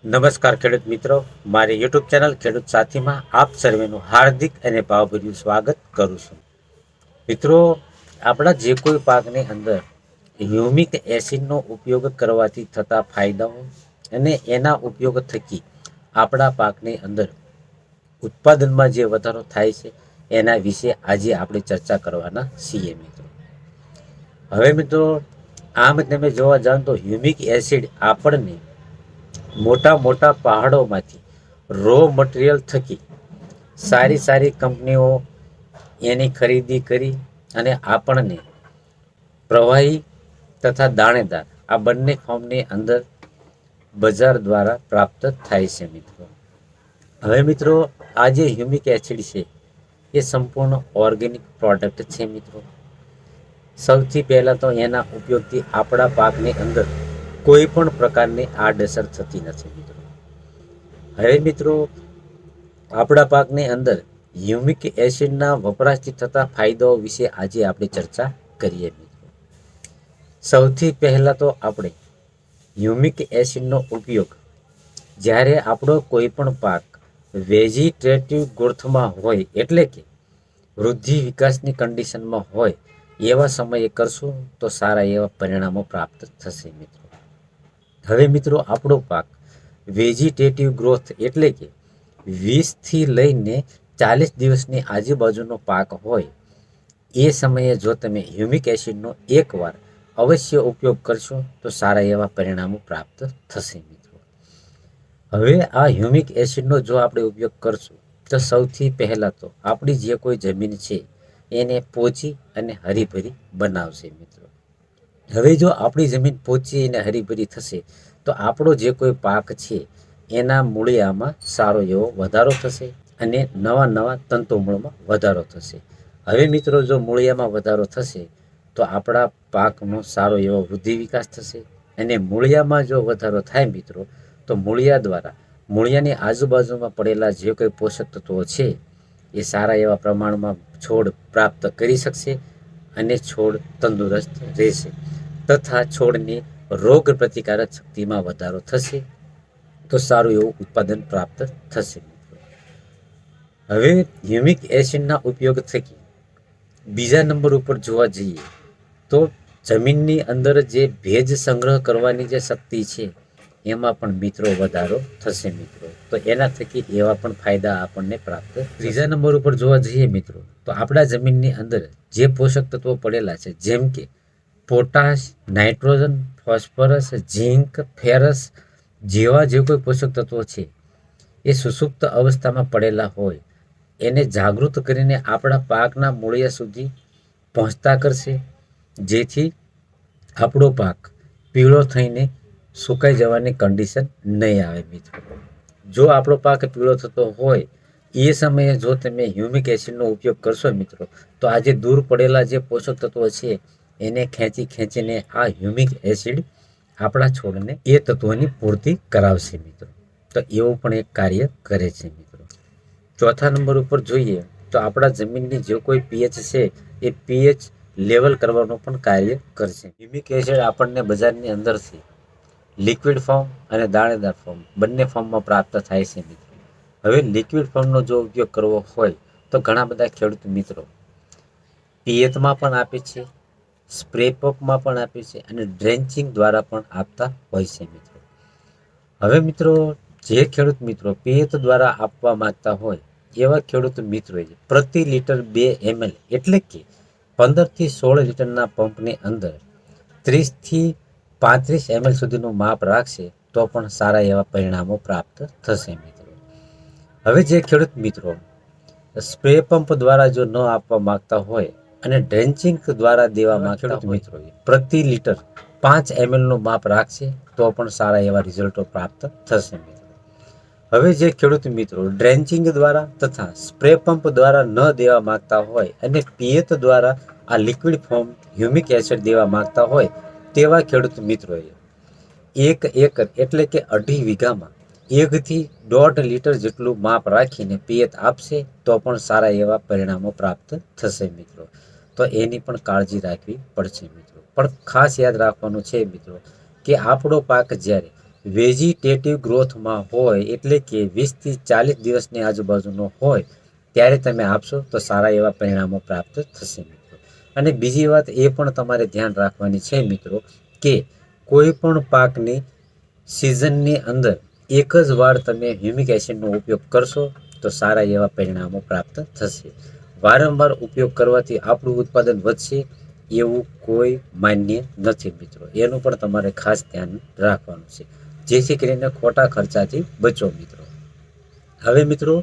નમસ્કાર ખેડૂત મિત્રો, મારી યુટ્યુબ ચેનલ ખેડૂત સાથીમાં આપ સર્વેનું હાર્દિક અને ભાવભર્યું સ્વાગત કરું છું. મિત્રો, આપણા જે કોઈ પાકની અંદર હ્યુમિક એસિડનો ઉપયોગ કરવાથી થતા ફાયદાઓ અને એના ઉપયોગ થકી આપણા પાકની અંદર ઉત્પાદનમાં જે વધારો થાય છે એના વિશે આજે આપણે ચર્ચા કરવાના છીએ મિત્રો. હવે મિત્રો, આમ તમે જોવા જાઓ તો હ્યુમિક એસિડ આપણને મોટા મોટા પહાડોમાંથી રો મટીરિયલ થકી સારી સારી કંપનીઓ એની ખરીદી કરી અને આપણને પ્રવાહી તથા દાણેદાર આ બંને ફોર્મની અંદર બજાર દ્વારા પ્રાપ્ત થાય છે મિત્રો. હવે મિત્રો, આ જે હ્યુમિક એસિડ છે એ સંપૂર્ણ ઓર્ગેનિક પ્રોડક્ટ છે મિત્રો. સૌથી પહેલાં તો એના ઉપયોગથી આપણા પાકની અંદર કોઈ પણ પ્રકારની આડઅસર થતી નથી મિત્રો. હવે મિત્રો, આપણા પાકની અંદર હ્યુમિક એસિડના વપરાશથી થતા ફાયદાઓ વિશે આજે આપણે ચર્ચા કરીએ મિત્રો. સૌથી પહેલાં તો આપણે હ્યુમિક એસિડનો ઉપયોગ જ્યારે આપણો કોઈ પણ પાક વેજીટેટિવ ગ્રોથમાં હોય એટલે કે વૃદ્ધિ વિકાસની કન્ડિશનમાં હોય એવા સમયે કરશું તો સારા એવા પરિણામો પ્રાપ્ત થશે મિત્રો. હવે મિત્રો, આપણો પાક વેજીટેટિવ ગ્રોથ એટલે કે 20થી લઈને 40 દિવસની આજુબાજુનો પાક હોય એ સમયે જો તમે હ્યુમિક એસિડનો એકવાર અવશ્ય ઉપયોગ કરશો તો સારા એવા પરિણામો પ્રાપ્ત થશે મિત્રો. હવે આ હ્યુમિક એસિડનો જો આપણે ઉપયોગ કરશું તો સૌથી પહેલાં તો આપણી જે કોઈ જમીન છે એને પોચી અને હરીભરી બનાવશે મિત્રો. હવે જો આપણી જમીન પોચી અને હરીભરી થશે તો આપણો જે કોઈ પાક છે એના મૂળિયામાં સારો એવો વધારો થશે અને નવા નવા તંતુમૂળમાં વધારો થશે. હવે મિત્રો, જો મૂળિયામાં વધારો થશે તો આપણા પાકનો સારો એવો વૃદ્ધિ વિકાસ થશે અને મૂળિયામાં જો વધારો થાય મિત્રો તો મૂળિયા દ્વારા મૂળિયાની આજુબાજુમાં પડેલા જે કોઈ પોષક તત્વો છે એ સારા એવા પ્રમાણમાં છોડ પ્રાપ્ત કરી શકશે અને છોડ તંદુરસ્ત રહેશે તથા છોડની રોગ પ્રતિકારક શક્તિમાં વધારો થશે તો સારું એવું ઉત્પાદન પ્રાપ્ત થશે મિત્રો. હવે હ્યુમિક એસિડના ઉપયોગ થકી બીજા નંબર ઉપર જોવા જઈએ તો જમીનની અંદર જે ભેજ સંગ્રહ કરવાની જે શક્તિ છે એમાં પણ મિત્રો વધારો થશે મિત્રો. તો એના થકી એવા પણ ફાયદા આપણને પ્રાપ્ત. ત્રીજા નંબર ઉપર જોવા જઈએ મિત્રો તો આપણા જમીનની અંદર જે પોષક તત્વો પડેલા છે જેમ કે પોટાશ, નાઇટ્રોજન, ફોસ્ફરસ, ઝીંક, ફેરસ જેવા જે કોઈ પોષક તત્વો છે એ સુસુપ્ત અવસ્થામાં પડેલા હોય એને જાગૃત કરીને આપણા પાકના મૂળિયા સુધી પહોંચતા કરશે જેથી આપણો પાક પીળો થઈને સુકાઈ જવાની કન્ડિશન નહીં આવે મિત્રો. જો આપણો પાક પીળો થતો હોય એ સમયે જો તમે હ્યુમિક એસિડનો ઉપયોગ કરશો મિત્રો તો આજે દૂર પડેલા જે પોષક તત્વો છે એને ખેંચીને આ હ્યુમિક એસિડ આપણા છોડને એ તત્વોની પૂર્તિ કરાવશે મિત્રો. તો એવું પણ એક કાર્ય કરે છે મિત્રો. ચોથા નંબર ઉપર જોઈએ તો આપણા જમીનની જે કોઈ પીએચ છે એ પીએચ લેવલ કરવાનું પણ કાર્ય કરશે. હ્યુમિક એસિડ આપણને બજારની અંદરથી લિક્વિડ ફોર્મ અને દાણેદાર ફોર્મ બંને ફોર્મમાં પ્રાપ્ત થાય છે મિત્રો. હવે લિક્વિડ ફોર્મનો જો ઉપયોગ કરવો હોય તો ઘણા બધા ખેડૂત મિત્રો પિયતમાં પણ આપે છે, સ્પ્રે પંપમાં પણ આપે છે અને ડ્રેન્ચિંગ દ્વારા પણ આપતા હોય છે મિત્રો. હવે મિત્રો, જે ખેડૂત મિત્રો પિયત દ્વારા આપવા માંગતા હોય એવા ખેડૂત મિત્રોએ પ્રતિ લીટર 2 ml એટલે કે 15થી 16 લીટરના પંપની અંદર 30થી 35 ml સુધીનું માપ રાખશે તો પણ સારા એવા પરિણામો પ્રાપ્ત થશે મિત્રો. હવે જે ખેડૂત મિત્રો સ્પ્રે પંપ દ્વારા જો ન આપવા માંગતા હોય અને ડ્રેન્ચિંગ દ્વારા દેવા માંગતા હોય મિત્રોએ પ્રતિ લીટર 5 ml નું માપ રાખશે તો પણ સારા એવા રિઝલ્ટો પ્રાપ્ત થશે મિત્રો. હવે જે ખેડૂત મિત્રો ડ્રેન્ચિંગ દ્વારા તથા સ્પ્રે પંપ દ્વારા ન દેવા માંગતા હોય અને પિયત દ્વારા આ લિક્વિડ ફોર્મ હ્યુમિક એસિડ દેવા માંગતા હોય તેવા ખેડૂત મિત્રોએ 1 એકર એટલે કે 2.5 વીઘામાં 1 થી 1.5 લીટર જેટલું માપ રાખીને પિયત આપશે તો પણ સારા એવા પરિણામો પ્રાપ્ત થશે મિત્રો. તો એની પણ કાળજી રાખવી પડશે મિત્રો. પણ ખાસ યાદ રાખવાનું છે મિત્રો કે આપણો પાક જ્યારે વેજીટેટિવ ગ્રોથમાં હોય, એટલે કે 20થી 40 દિવસની આજુબાજુનો હોય ત્યારે તમે આપશો તો સારા એવા પરિણામો પ્રાપ્ત થશે મિત્રો. અને બીજી વાત એ પણ તમારે ધ્યાન રાખવાની છે મિત્રો કે કોઈ પણ પાકની સિઝનની અંદર એક જ વાર તમે હ્યુમિક એસિડનો ઉપયોગ કરશો તો સારા એવા પરિણામો પ્રાપ્ત થશે. વારંવાર ઉપયોગ કરવાથી આપણું ઉત્પાદન વધશે એવું કોઈ માન્ય નથી મિત્રો. એનું પણ તમારે ખાસ ધ્યાન રાખવાનું છે, જેથી કરીને ખોટા ખર્ચાથી બચો મિત્રો. હવે મિત્રો,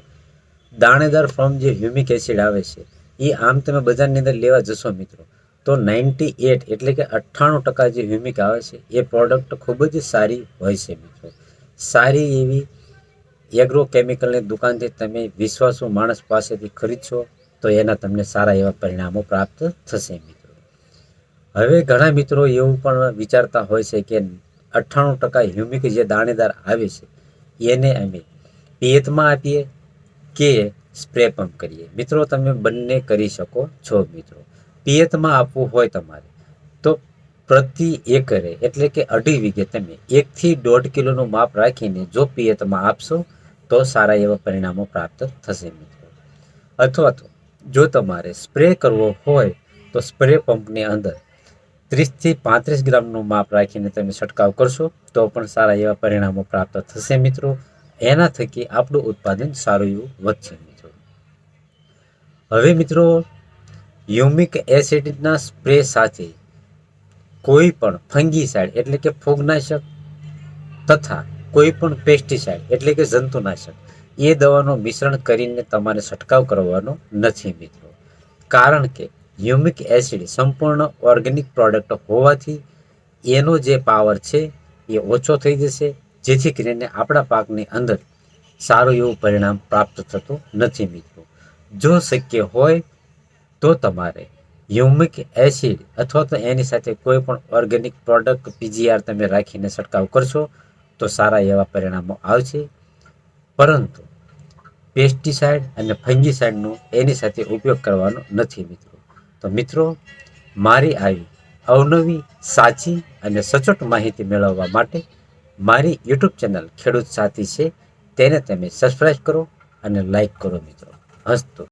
દાણેદાર ફોર્મ જે હ્યુમિક એસિડ આવે છે એ આમ તમે બજારની અંદર લેવા જશો મિત્રો તો 98 એટલે કે 98% જે હ્યુમિક આવે છે એ પ્રોડક્ટ ખૂબ જ સારી હોય છે મિત્રો. સારી એવી એગ્રો કેમિકલની દુકાનથી તમે વિશ્વાસુ માણસ પાસેથી ખરીદશો તો એના તમને સારા એવા પરિણામો પ્રાપ્ત થશે મિત્રો. હવે ઘણા મિત્રો એવું પણ વિચારતા હોય છે કે 98% હ્યુમિક જે દાણેદાર આવે છે એને અમે પિયતમાં આપીએ કે સ્પ્રે પંપ કરીએ. મિત્રો, તમે બંને કરી શકો છો મિત્રો. પિયતમાં આપવું હોય તમારે તો પ્રતિ એકરે એટલે કે 2.5 વીઘે તમે 1 થી 1.5 કિલોનું માપ રાખીને જો પિયતમાં આપશો તો સારા એવા પરિણામો પ્રાપ્ત થશે મિત્રો. અથવા તો જો તમારે સ્પ્રે કરવો હોય તો સ્પ્રે પંપની અંદર 30 થી 35 ગ્રામનું માપ રાખીને તમે છંટકાવ કરશો તો પણ સારા એવા પરિણામો પ્રાપ્ત થશે મિત્રો. એના થકી આપણું ઉત્પાદન સારું એવું વધશે મિત્રો. હવે મિત્રો, હ્યુમિક એસિડના સ્પ્રે સાથે કોઈ પણ ફંગીસાઇડ એટલે કે ફૂગનાશક તથા કોઈ પણ પેસ્ટિસાઇડ એટલે કે જંતુનાશક એ દવાનું મિશ્રણ કરીને તમારે છંટકાવ કરવાનો નથી મિત્રો. કારણ કે હ્યુમિક એસિડ સંપૂર્ણ ઓર્ગેનિક પ્રોડક્ટ હોવાથી એનો જે પાવર છે એ ઓછો થઈ જશે, જેથી કરીને આપણા પાકની અંદર સારું એવું પરિણામ પ્રાપ્ત થતું નથી મિત્રો. જો શક્ય હોય તો તમારે હ્યુમિક એસિડ અથવા તો એની સાથે કોઈ પણ ઓર્ગેનિક પ્રોડક્ટ પીજીઆર તમે રાખીને છંટકાવ કરશો તો સારા એવા પરિણામો આવશે. પરંતુ પેસ્ટિસાઇડ અને ફંગીસાઇડનો એની સાથે ઉપયોગ કરવાનો નથી મિત્રો. તો મિત્રો, મારી આવી અવનવી, સાચી અને સચોટ માહિતી મેળવવા માટે મારી યુટ્યુબ ચેનલ ખેડૂત સાથી છે તેને તમે સબસ્ક્રાઈબ કરો અને લાઈક કરો મિત્રો. હસ્તો.